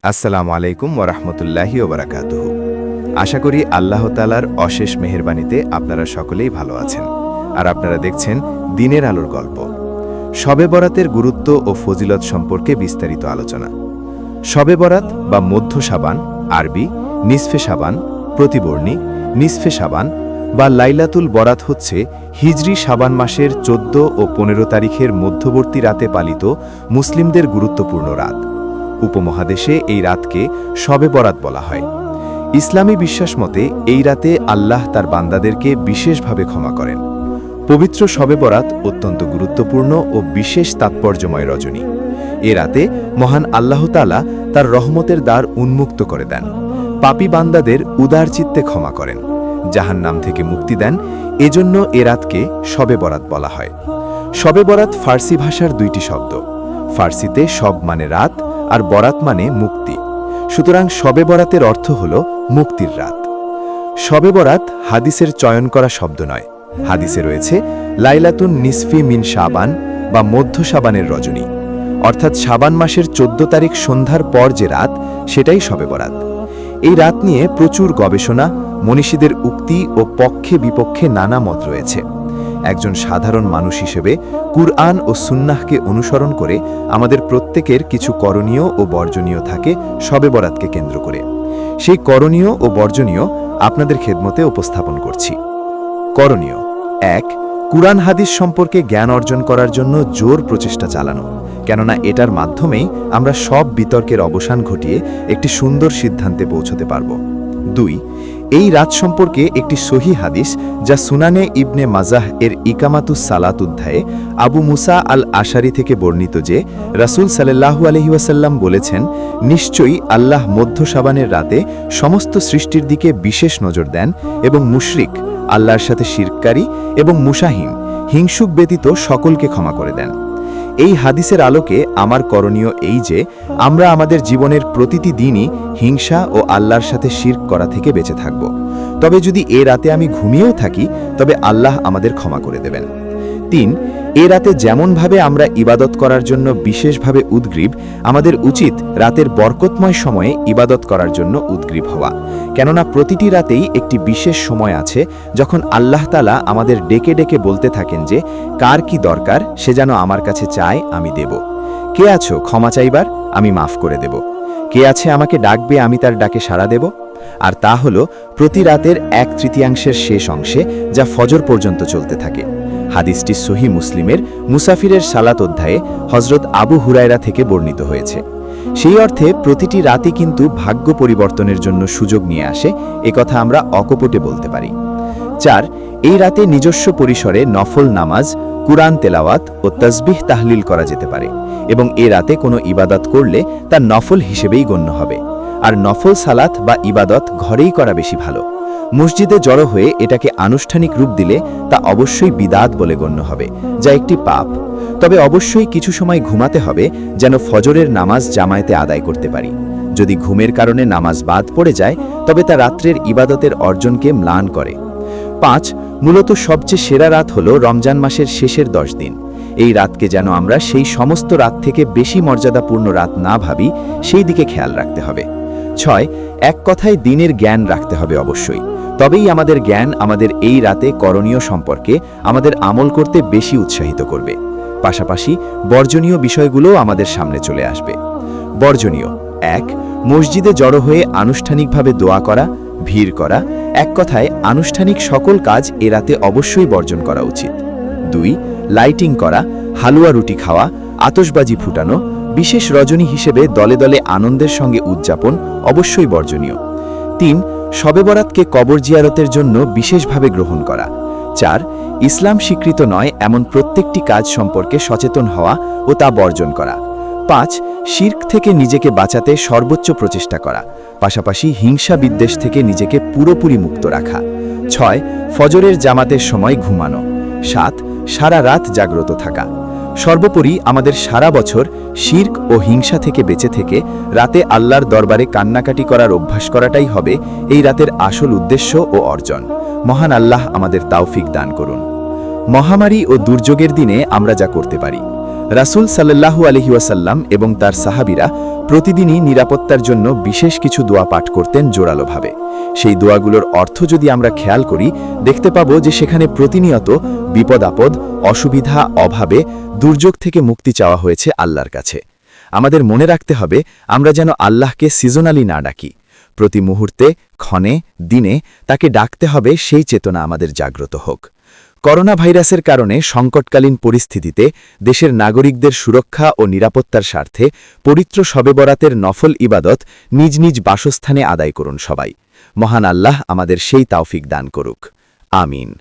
আসসালামু আলাইকুম ওরহমতুল্লাহি ওবরাকাতুহু। আশা করি আল্লাহ তাআলার অশেষ মেহেরবানিতে আপনারা সকলেই ভালো আছেন, আর আপনারা দেখছেন দিনের আলোর গল্প। শবে বরাতের গুরুত্ব ও ফজিলত সম্পর্কে বিস্তারিত আলোচনা। শবে বরাত বা মধ্য শাবান, আরবি নিসফে শাবান, প্রতিবর্ণী নিসফে শাবান বা লাইলাতুল বরাত হচ্ছে হিজরি শাবান মাসের 14 ও 15 তারিখের মধ্যবর্তী রাতে পালিত মুসলিমদের গুরুত্বপূর্ণ রাত। উপমহাদেশে এই রাতকে শবে বরাত বলা হয়। ইসলামী বিশ্বাস মতে এই রাতে আল্লাহ তার বান্দাদেরকে বিশেষভাবে ক্ষমা করেন। পবিত্র শবে বরাত অত্যন্ত গুরুত্বপূর্ণ ও বিশেষ তাৎপর্যময় রজনী। এ রাতে মহান আল্লাহ তাআলা তার রহমতের দ্বার উন্মুক্ত করে দেন, পাপী বান্দাদের উদার চিত্তে ক্ষমা করেন, জাহান্নাম থেকে মুক্তি দেন। এজন্য এ রাতকে শবে বরাত বলা হয়। শবে বরাত ফার্সি ভাষার দুইটি শব্দ। ফার্সিতে শব মানে রাত, আর বরাত মানে মুক্তি। সুতরাং শবে বরাতের অর্থ হল মুক্তির রাত। শবে বরাত হাদিসের চয়ন করা শব্দ নয়। হাদিসে রয়েছে লাইলাতুন নিসফি মিন শাবান বা মধ্য শাবানের রজনী, অর্থাৎ শাবান মাসের 14 তারিখ সন্ধ্যার পর যে রাত, সেটাই শবে বরাত। এই রাত নিয়ে প্রচুর গবেষণা, মনীষীদের উক্তি ও পক্ষে বিপক্ষে নানা মত রয়েছে। একজন সাধারণ মানুষ হিসেবে কুরআন ও সুন্নাহকে অনুসরণ করে আমাদের প্রত্যেকের কিছু করণীয় ও বর্জনীয় থাকে শবে বরাতকে কেন্দ্র করে। সেই করণীয় ও বর্জনীয় আপনাদের খেদমতে উপস্থাপন করছি। করণীয়: 1. কুরআন হাদিস সম্পর্কে জ্ঞান অর্জন করার জন্য জোর প্রচেষ্টা চালানো, কেননা এটার মাধ্যমেই আমরা সব বিতর্কের অবসান ঘটিয়ে একটি সুন্দর সিদ্ধান্তে পৌঁছতে পারব। 2. এই রাত সম্পর্কে একটি সহিহ হাদিস, যা সুনানে ইবনে মাজাহ এর ইকামাতুস সালাত অধ্যায়ে আবু মুসা আল আশারি থেকে বর্ণিত যে রাসূল সাল্লাল্লাহু আলাইহি ওয়াসাল্লাম বলেছেন, নিশ্চয়ই আল্লাহ মধ্য শাবানের রাতে সমস্ত সৃষ্টির দিকে বিশেষ নজর দেন এবং মুশরিক, আল্লাহর সাথে শিরককারী এবং মুশাহিন, হিংসুক ব্যতীত সকলকে ক্ষমা করে দেন। এই হাদিসের আলোকে আমার করণীয় এই যে আমরা আমাদের জীবনের প্রতিটি দিনই হিংসা ও আল্লাহর সাথে শিরক করা থেকে বেঁচে থাকব। তবে যদি এ রাতে আমি ঘুমিয়েও থাকি, তবে আল্লাহ আমাদের ক্ষমা করে দেবেন। 3. এ রাতে যেমনভাবে আমরা ইবাদত করার জন্য বিশেষভাবে উদ্গ্রীব, আমাদের উচিত রাতের বরকতময় সময়ে ইবাদত করার জন্য উদ্গ্রীব হওয়া, কেননা প্রতিটি রাতেই একটি বিশেষ সময় আছে যখন আল্লাহ তাআলা আমাদের ডেকে ডেকে বলতে থাকেন যে কার কি দরকার সে যেন আমার কাছে চায়, আমি দেব। কে আছো ক্ষমা চাইবার, আমি মাফ করে দেব। কে আছে আমাকে ডাকবে, আমি তার ডাকে সাড়া দেব। আর তা হল প্রতি রাতের 1/3 শেষ অংশে, যা ফজর পর্যন্ত চলতে থাকে। হাদিসটি সহিহ মুসলিমের মুসাফিরের সালাত অধ্যায়ে হযরত আবু হুরায়রা থেকে বর্ণিত হয়েছে। সেই অর্থে প্রতিটি রাতই কিন্তু ভাগ্য পরিবর্তনের জন্য সুযোগ নিয়ে আসে, একথা আমরা অকপটে বলতে পারি। 4. এই রাতে নিজস্ব পরিসরে নফল নামাজ, কুরআন তেলাওয়াত ও তাসবিহ তাহলিল করা যেতে পারে, এবং এ রাতে কোনো ইবাদত করলে তা নফল হিসেবেই গণ্য হবে। আর নফল সালাত বা ইবাদত ঘরেই করা বেশি ভালো। মসজিদে জড়ো হয়ে এটাকে আনুষ্ঠানিক রূপ দিলে তা অবশ্যই বিদাত বলে গণ্য হবে, যা একটি পাপ। তবে অবশ্যই কিছু সময় ঘুমাতে হবে, যেন ফজরের নামাজ জামায়াতে আদায় করতে পারি। যদি ঘুমের কারণে নামাজ বাদ পড়ে যায়, তবে তা রাত্রের ইবাদতের অর্জনকে ম্লান করে। 5. মূলত সবচেয়ে সেরা রাত হল রমজান মাসের শেষের 10 দিন। এই রাতকে যেন আমরা সেই সমস্ত রাত থেকে বেশি মর্যাদাপূর্ণ রাত না ভাবি, সেই দিকে খেয়াল রাখতে হবে। 6. এক কথায় দিনের জ্ঞান রাখতে হবে অবশ্যই, তবেই আমাদের জ্ঞান আমাদের এই রাতে করণীয় সম্পর্কে আমাদের আমল করতে বেশি উৎসাহিত করবে। পাশাপাশি বর্জনীয় বিষয়গুলোও আমাদের সামনে চলে আসবে। বর্জনীয়: 1. মসজিদে জড়ো হয়ে আনুষ্ঠানিকভাবে দোয়া করা, ভিড় করা, এক কথায় আনুষ্ঠানিক সকল কাজ এ রাতে অবশ্যই বর্জন করা উচিত। 2. লাইটিং করা, হালুয়া রুটি খাওয়া, আতশবাজি ফুটানো, বিশেষ রজনী হিসেবে দলে দলে আনন্দের সঙ্গে উদযাপন অবশ্যই বর্জনীয়। 3. শবে বরাতকে কবর জিয়ারতের জন্য বিশেষভাবে গ্রহণ করা। 4. ইসলাম স্বীকৃত নয় এমন প্রত্যেকটি কাজ সম্পর্কে সচেতন হওয়া ও তা বর্জন করা। 5. শিরক থেকে নিজেকে বাঁচাতে সর্বোচ্চ প্রচেষ্টা করা, পাশাপাশি হিংসা বিদ্বেষ থেকে নিজেকে পুরোপুরি মুক্ত রাখা। 6. ফজরের জামাতের সময় ঘুমানো। 7. সারা রাত জাগ্রত থাকা। সর্বোপরি আমাদের সারা বছর শিরক ও হিংসা থেকে বেঁচে থেকে রাতে আল্লাহর দরবারে কান্নাকাটি করার অভ্যাস করাটাই হবে এই রাতের আসল উদ্দেশ্য ও অর্জন। মহান আল্লাহ আমাদের তাওফিক দান করুন। মহামারী ও দুর্যোগের দিনে আমরা যা করতে পারি: রাসূল সাল্লাল্লাহু আলাইহি ওয়াসাল্লাম এবং তার সাহাবীরা প্রতিদিনই নিরাপত্তার জন্য বিশেষ কিছু দোয়া পাঠ করতেন জোরালোভাবে। সেই দোয়াগুলোর অর্থ যদি আমরা খেয়াল করি, দেখতে পাবো যে সেখানে প্রতিনিয়ত বিপদ-আপদ, অসুবিধা, অভাবে, দুর্যোগ থেকে মুক্তি চাওয়া হয়েছে আল্লাহর কাছে। আমাদের মনে রাখতে হবে আমরা যেন আল্লাহকে সিজনালি না ডাকি। প্রতি মুহূর্তে, ক্ষণে, দিনে তাকে ডাকতে হবে, সেই চেতনা আমাদের জাগ্রত হোক। করোনা ভাইরাসের কারণে সংকটকালীন পরিস্থিতিতে দেশের নাগরিকদের সুরক্ষা ও নিরাপত্তার স্বার্থে পবিত্র শবে বরাতের নফল ইবাদত নিজ নিজ বাসস্থানে আদায় করুন সবাই। মহান আল্লাহ আমাদের সেই তাওফিক দান করুক। আমিন।